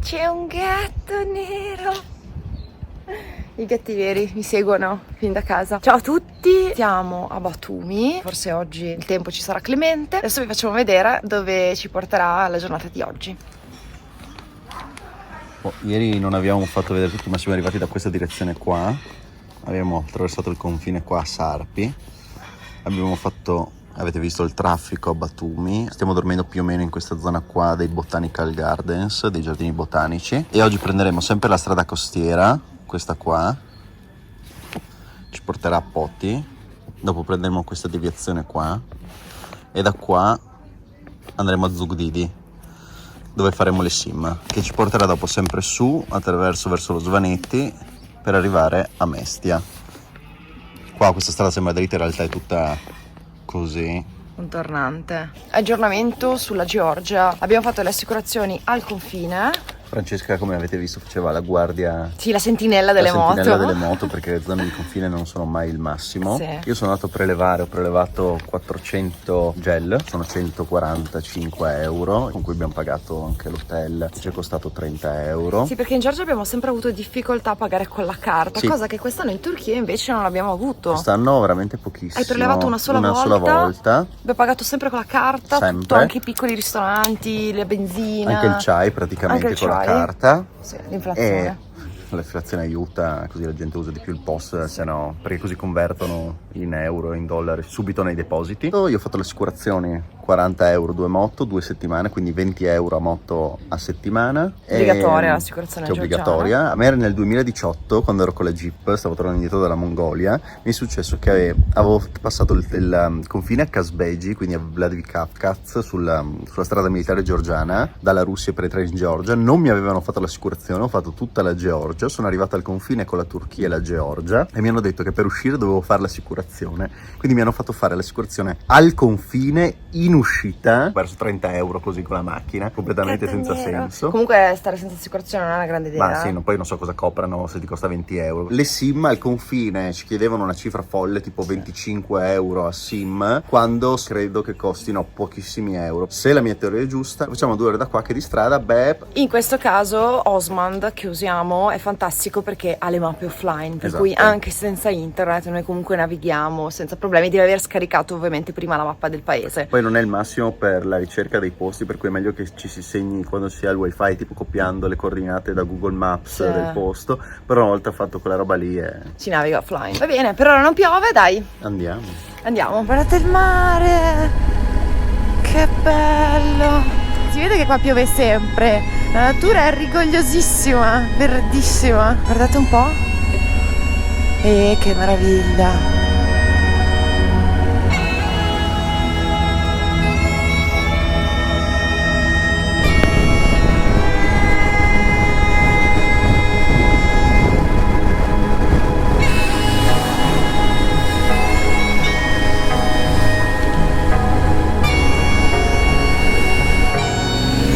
C'è un gatto nero. I gatti veri mi seguono fin da casa. Ciao a tutti, siamo a Batumi. Forse oggi il tempo ci sarà clemente. Adesso vi facciamo vedere dove ci porterà la giornata di oggi. Ieri non abbiamo fatto vedere tutto, ma siamo arrivati da questa direzione qua. Abbiamo attraversato il confine qua a Sarpi. Abbiamo fatto, avete visto il traffico a Batumi. Stiamo dormendo più o meno in questa zona qua dei Botanical Gardens, dei giardini botanici. E oggi prenderemo sempre la strada costiera, questa qua. Ci porterà a Poti. Dopo prenderemo questa deviazione qua. E da qua andremo a Zugdidi, dove faremo le sim, che ci porterà dopo sempre su attraverso verso lo Svanetti per arrivare a Mestia. Qua questa strada sembra dritta, in realtà è tutta così. Un tornante. Aggiornamento sulla Georgia. Abbiamo fatto le assicurazioni al confine. Francesca, come avete visto, faceva la guardia, Sì, la sentinella delle sentinella moto. delle moto, perché le zone di confine non sono mai il massimo. Sì. Io sono andato a prelevare, ho prelevato 400 gel, sono 145 euro, con cui abbiamo pagato anche l'hotel, ci è costato 30 euro. Sì, perché in Georgia abbiamo sempre avuto difficoltà a pagare con la carta, Sì. cosa che quest'anno in Turchia invece non abbiamo avuto. Quest'anno veramente pochissimo. Hai prelevato una sola volta? Abbiamo pagato sempre con la carta, Sempre. tutto, anche i piccoli ristoranti, la benzina. Anche il chai praticamente Anche il con la chai. carta. Sì, l'inflazione. L'inflazione aiuta, così la gente usa di più il POS, se no, perché così convertono in euro, in dollari subito nei depositi. Io ho fatto le assicurazioni, 40 euro 2 moto, 2 settimane, quindi 20 euro a moto a settimana. Obbligatoria l'assicurazione Che è georgiana. obbligatoria. A me era nel 2018, quando ero con la Jeep, stavo tornando indietro dalla Mongolia, mi è successo che avevo passato il confine a Kazbeji, quindi a Vladikavkaz, sulla strada militare georgiana, dalla Russia per entrare in Georgia. Non mi avevano fatto l'assicurazione, ho fatto tutta la Georgia. Sono arrivato al confine con la Turchia e la Georgia e mi hanno detto che per uscire dovevo fare l'assicurazione, quindi mi hanno fatto fare l'assicurazione al confine in uscita, verso 30 euro così con la macchina, completamente senza senso. Comunque stare senza assicurazione non è una grande idea. Ma sì, poi non so cosa coprano, se ti costa 20 euro. Le sim al confine ci chiedevano una cifra folle, tipo 25 euro a sim, quando credo che costino pochissimi euro. Se la mia teoria è giusta, facciamo 2 ore da qua che di strada, In questo caso Osmand che usiamo è fantastico perché ha le mappe offline, per Esatto. cui anche senza internet noi comunque navighiamo senza problemi. Deve aver scaricato ovviamente prima la mappa del paese. Poi non è il massimo per la ricerca dei posti, per cui è meglio che ci si segni quando si ha il wifi, tipo copiando le coordinate da Google Maps del posto, però una volta fatto quella roba lì Si naviga offline. Va bene, per ora non piove, dai. Andiamo. Guardate il mare, che bello. Si vede che qua piove sempre. La natura è rigogliosissima, verdissima. Guardate un po'. Che meraviglia.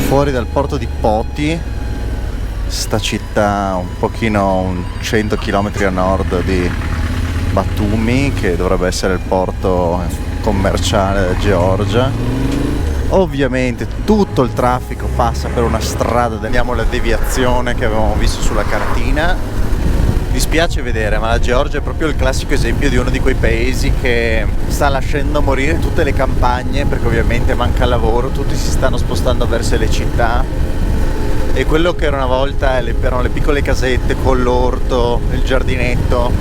Fuori dal porto di Poti, sta città un pochino 100 km a nord di Batumi, che dovrebbe essere il porto commerciale della Georgia. Ovviamente tutto il traffico passa per una strada, vediamo la deviazione che avevamo visto sulla cartina. Dispiace vedere, ma la Georgia è proprio il classico esempio di uno di quei paesi che sta lasciando morire tutte le campagne, perché ovviamente manca lavoro, tutti si stanno spostando verso le città e quello che era una volta erano le piccole casette con l'orto, il giardinetto,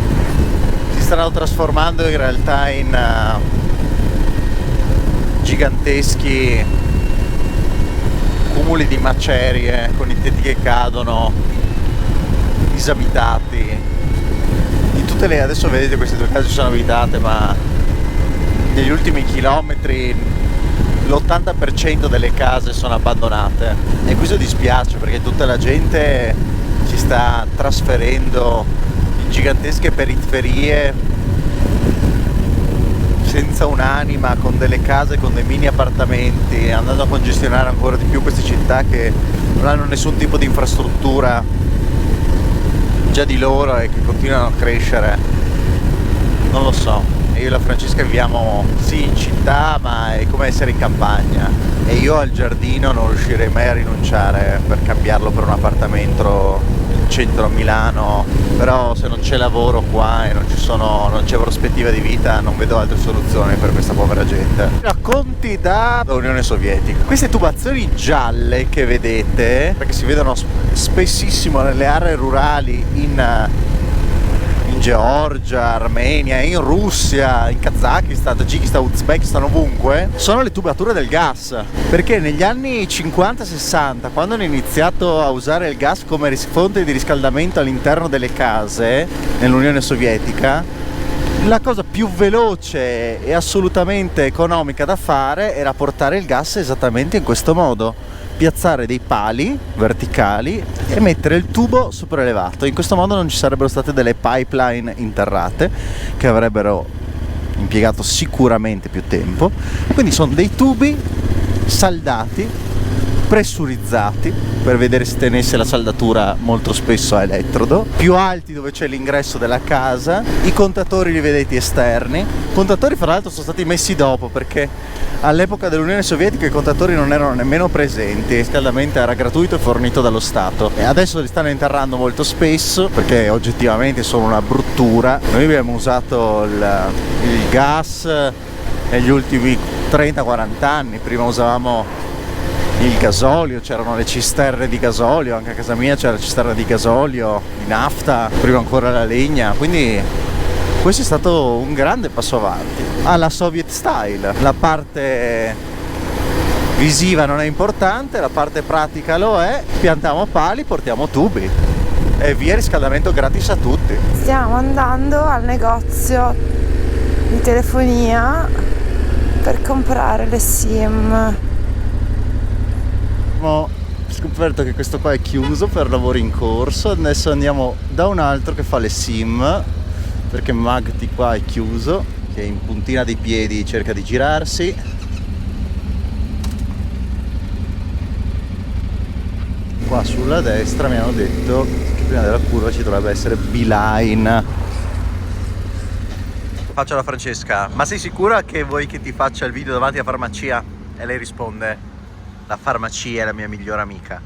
si stanno trasformando in realtà in giganteschi cumuli di macerie con i tetti che cadono, disabitati. In tutte le, adesso vedete queste 2 case sono abitate, ma negli ultimi chilometri l'80% delle case sono abbandonate e questo dispiace perché tutta la gente si sta trasferendo in gigantesche periferie senza un'anima, con delle case, con dei mini appartamenti, andando a congestionare ancora di più queste città che non hanno nessun tipo di infrastruttura già di loro e che continuano a crescere. Non lo so, io e la Francesca viviamo sì in città, ma è come essere in campagna. e io al giardino non riuscirei mai a rinunciare per cambiarlo per un appartamento in centro a Milano, però se non c'è lavoro qua e non c'è prospettiva di vita, non vedo altre soluzioni per questa povera gente. Racconti da Unione Sovietica. Queste tubazioni gialle che vedete, perché si vedono spessissimo nelle aree rurali in Georgia, Armenia, in Russia, in Kazakistan, Tagikistan, Uzbekistan, ovunque, sono le tubature del gas. Perché negli anni 50-60, quando hanno iniziato a usare il gas come fonte di riscaldamento all'interno delle case nell'Unione Sovietica, la cosa più veloce e assolutamente economica da fare era portare il gas esattamente in questo modo. Piazzare dei pali verticali e mettere il tubo sopraelevato. In questo modo non ci sarebbero state delle pipeline interrate che avrebbero impiegato sicuramente più tempo. Quindi sono dei tubi saldati, pressurizzati per vedere se tenesse la saldatura, molto spesso a elettrodo, più alti dove c'è l'ingresso della casa. I contatori li vedete esterni. I contatori fra l'altro sono stati messi dopo, perché all'epoca dell'Unione Sovietica i contatori non erano nemmeno presenti, il riscaldamento era gratuito e fornito dallo Stato, e adesso li stanno interrando molto spesso perché oggettivamente sono una bruttura. Noi abbiamo usato il gas negli ultimi 30-40 anni, prima usavamo il gasolio, c'erano le cisterne di gasolio, anche a casa mia c'era la cisterna di gasolio, di nafta, prima ancora la legna, quindi questo è stato un grande passo avanti alla Soviet style. La parte visiva non è importante, la parte pratica lo è. Piantiamo pali, portiamo tubi e via, riscaldamento gratis a tutti. Stiamo andando al negozio di telefonia per comprare le SIM. Ho scoperto che questo qua è chiuso per lavori in corso, adesso andiamo da un altro che fa le SIM, perché Magti qua è chiuso, che in puntina dei piedi cerca di girarsi. Qua sulla destra mi hanno detto che prima della curva ci dovrebbe essere Beeline. Faccio alla Francesca: ma sei sicura che vuoi che ti faccia il video davanti alla farmacia? E lei risponde: la farmacia è la mia migliore amica.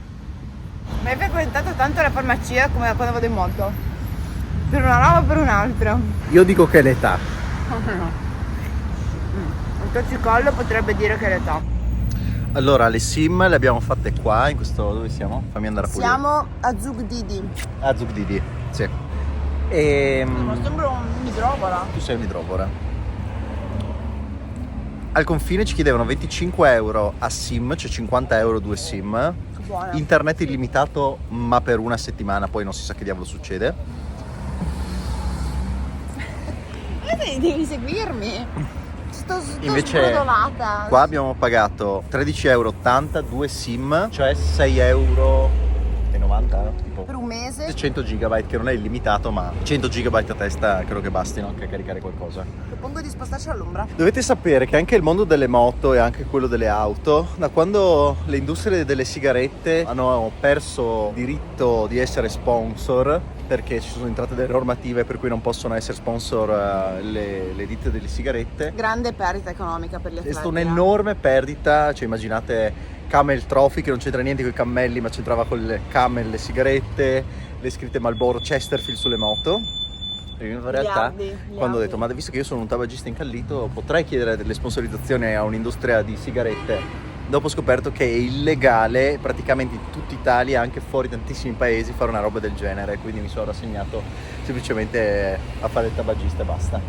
Ma hai frequentato tanto la farmacia come quando vado in moto? Per una roba o per un'altra? Io dico che è l'età. Un torcicollo potrebbe dire che è l'età. Allora, le SIM le abbiamo fatte qua, in questo... dove siamo? Fammi andare a pulire. Siamo a Zugdidi. A Zugdidi, sì. Ma sembra un'idrovora. Tu sei un'idrovora. Al confine ci chiedevano 25 euro a SIM, cioè 50 euro 2 SIM. Buona. Internet illimitato, ma per una settimana, poi non si sa che diavolo succede. Devi seguirmi. Sto Invece sbrodolata. qua abbiamo pagato 13,80 euro 2 SIM, cioè 6,90 euro tipo Per un mese. 100 GB, che non è illimitato, ma 100 GB a testa credo che bastino anche a caricare qualcosa. Propongo di spostarci all'ombra. Dovete sapere che anche il mondo delle moto e anche quello delle auto, da quando le industrie delle sigarette hanno perso diritto di essere sponsor, perché ci sono entrate delle normative per cui non possono essere sponsor le ditte delle sigarette, Grande perdita economica per gli è atleti. stata un'enorme perdita. Cioè immaginate Camel Trophy, che non c'entra niente con i cammelli ma c'entrava con le Camel, le sigarette, le scritte Marlboro, Chesterfield sulle moto. E in realtà quando ho detto: ma visto che io sono un tabagista incallito, potrei chiedere delle sponsorizzazioni a un'industria di sigarette, dopo ho scoperto che è illegale praticamente in tutta Italia, anche fuori tantissimi paesi, fare una roba del genere, quindi mi sono rassegnato semplicemente a fare il tabagista e basta.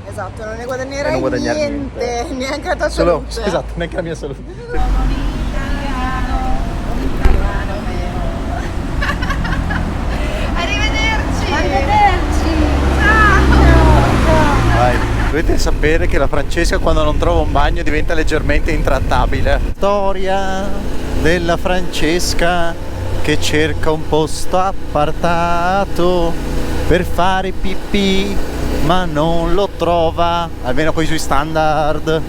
Esatto, non ne guadagnerai niente, neanche la tua Solo, salute. esatto, neanche la mia salute. Arrivederci. Vai. Dovete sapere che la Francesca, quando non trova un bagno, diventa leggermente intrattabile. Storia della Francesca che cerca un posto appartato per fare pipì, ma non lo trova, almeno con i suoi standard,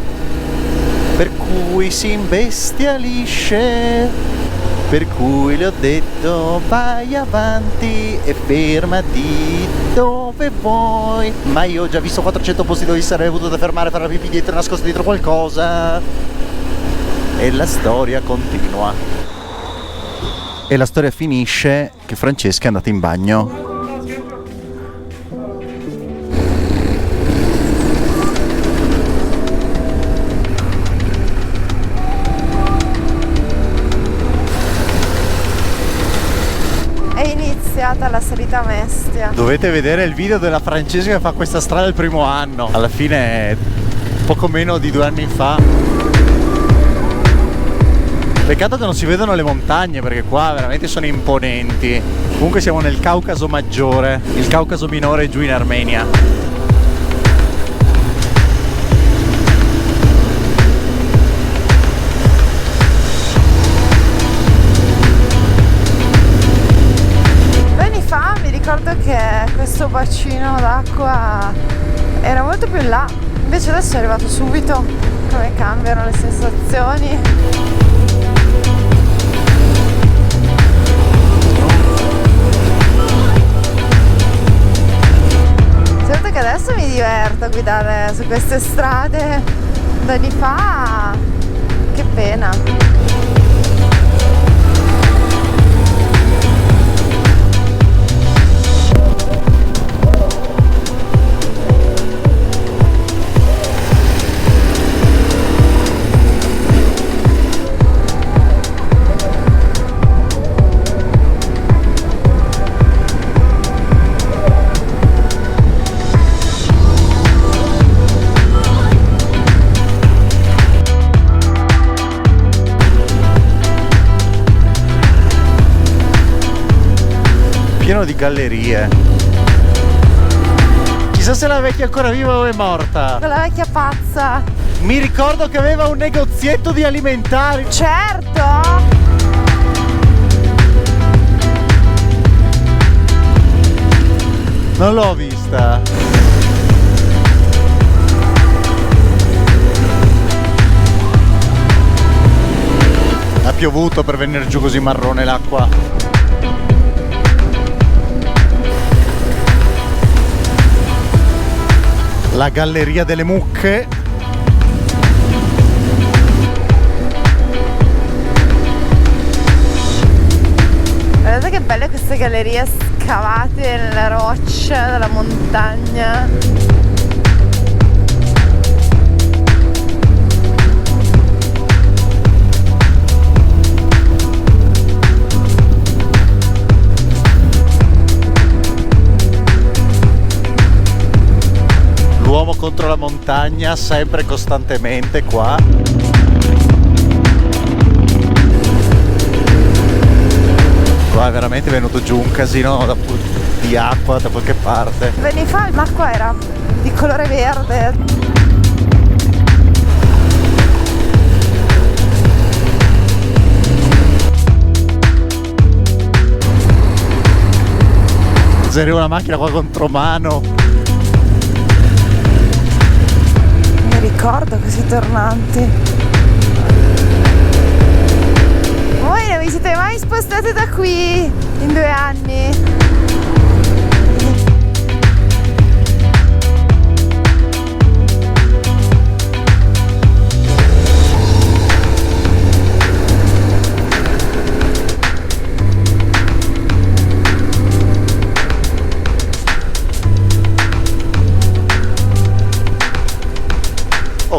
per cui si imbestialisce, per cui le ho detto: vai avanti e fermati dove vuoi. Ma io ho già visto 400 posti dove sarei potuto fermare, fare la pipì dietro, nascosto dietro qualcosa. e la storia continua. E la storia finisce che Francesca è andata in bagno. La salita a Mestia. Dovete vedere il video della Francesca che fa questa strada il primo anno. Alla fine è poco meno di 2 anni fa. Peccato che non si vedono le montagne, perché qua veramente sono imponenti. Comunque siamo nel Caucaso maggiore. Il Caucaso minore è giù in Armenia. Ricordo che questo bacino d'acqua era molto più in là, invece adesso è arrivato subito. Come cambiano le sensazioni. Certo che adesso mi diverto a guidare su queste strade, 2 anni fa che pena. Pieno di gallerie. Chissà se la vecchia è ancora viva o è morta. Quella vecchia pazza. Mi ricordo che aveva un negozietto di alimentari. Certo. Non l'ho vista. Ha piovuto per venire giù così marrone l'acqua. La galleria delle mucche. Guardate che belle queste gallerie scavate nella roccia della montagna. L'uomo contro la montagna, sempre costantemente qua. Qua è veramente venuto giù un casino di acqua da qualche parte. 2 anni fa l'acqua era di colore verde. Se arriva una macchina qua contro mano. Ricordo questi tornanti. Voi non vi siete mai spostate da qui in 2 anni?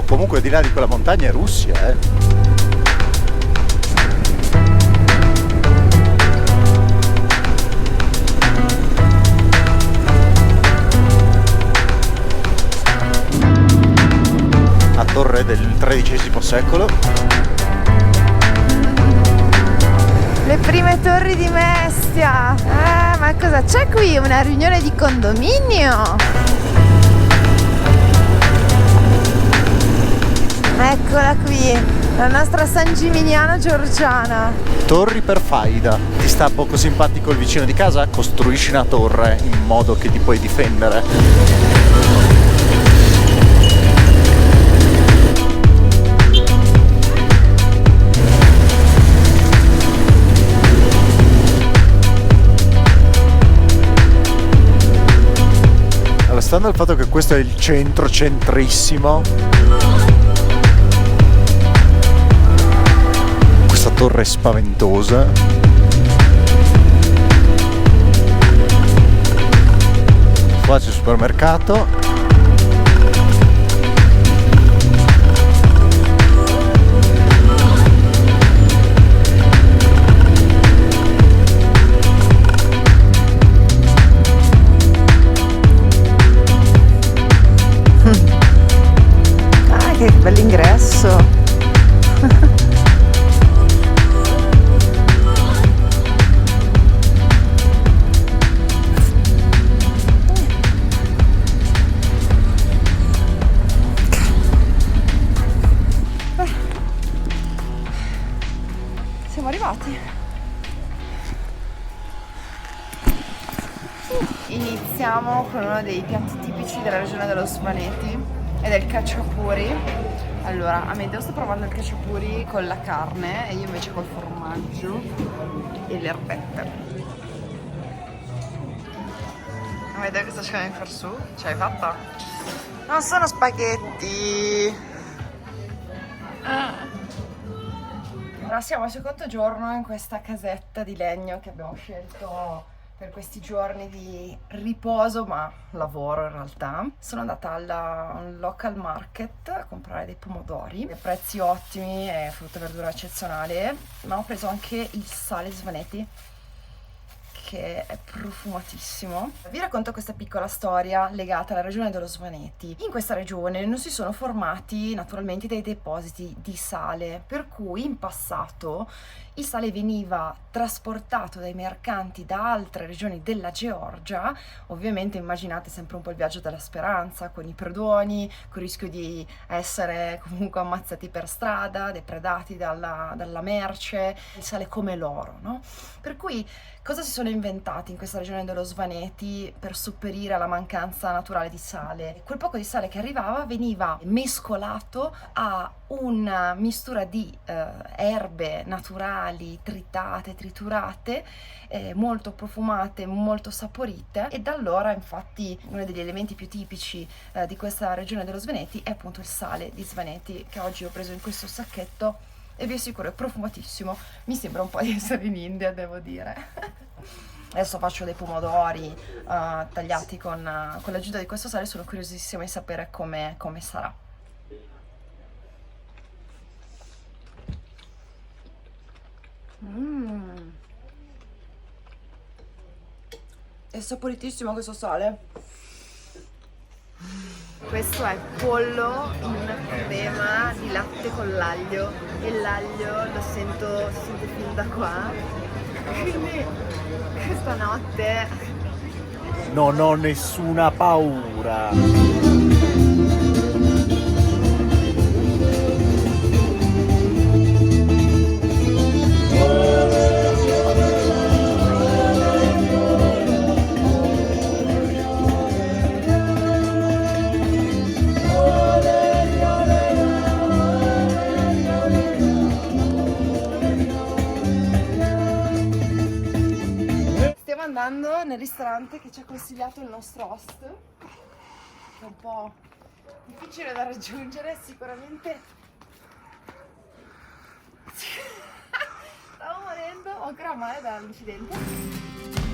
Comunque di là di quella montagna è Russia, A torre del XIII secolo. Le prime torri di Mestia. Ma cosa c'è qui? Una riunione di condominio? Eccola qui, la nostra San Gimignano Giorgiana. Torri per faida. Ti sta poco simpatico il vicino di casa? Costruisci una torre in modo che ti puoi difendere. Allora, stando al fatto che questo è il centro centrissimo, torre spaventosa. Qua c'è il supermercato. Che bell'ingresso. Siamo arrivati. Iniziamo con uno dei piatti tipici della regione dello Svaneti ed è il cacciapuri. Allora, Amedeo sta provando il cacciapuri con la carne e io invece col formaggio e le erbette. Amedeo, che sta cercando di far su? Ce l'hai fatta? Non sono spaghetti! Allora, siamo al secondo giorno in questa casetta di legno che abbiamo scelto per questi giorni di riposo, ma lavoro in realtà. Sono andata al local market a comprare dei pomodori, prezzi ottimi e frutta e verdura eccezionale, ma ho preso anche il sale Svaneti, che è profumatissimo. Vi racconto questa piccola storia legata alla regione dello Svaneti. In questa regione non si sono formati naturalmente dei depositi di sale, per cui in passato il sale veniva trasportato dai mercanti da altre regioni della Georgia. Ovviamente immaginate sempre un po' il viaggio della speranza, con i predoni, con il rischio di essere comunque ammazzati per strada, depredati dalla merce, il sale come l'oro, no? Per cui cosa si sono inventati in questa regione dello Svaneti per sopperire alla mancanza naturale di sale? Quel poco di sale che arrivava veniva mescolato a una mistura di erbe naturali tritate, triturate, molto profumate, molto saporite, e da allora infatti uno degli elementi più tipici di questa regione dello Svaneti è appunto il sale di Svaneti, che oggi ho preso in questo sacchetto e vi assicuro è profumatissimo. Mi sembra un po' di essere in India, devo dire. Adesso faccio dei pomodori tagliati con l'aggiunta di questo sale, sono curiosissima di sapere come sarà. È saporitissimo questo sale. Questo è pollo in crema di latte con l'aglio, e l'aglio si sente fin da qua, quindi questa notte non ho nessuna paura. andando nel ristorante che ci ha consigliato il nostro host, che è un po' difficile da raggiungere sicuramente. Stavo morendo, ho ancora male dall'incidente.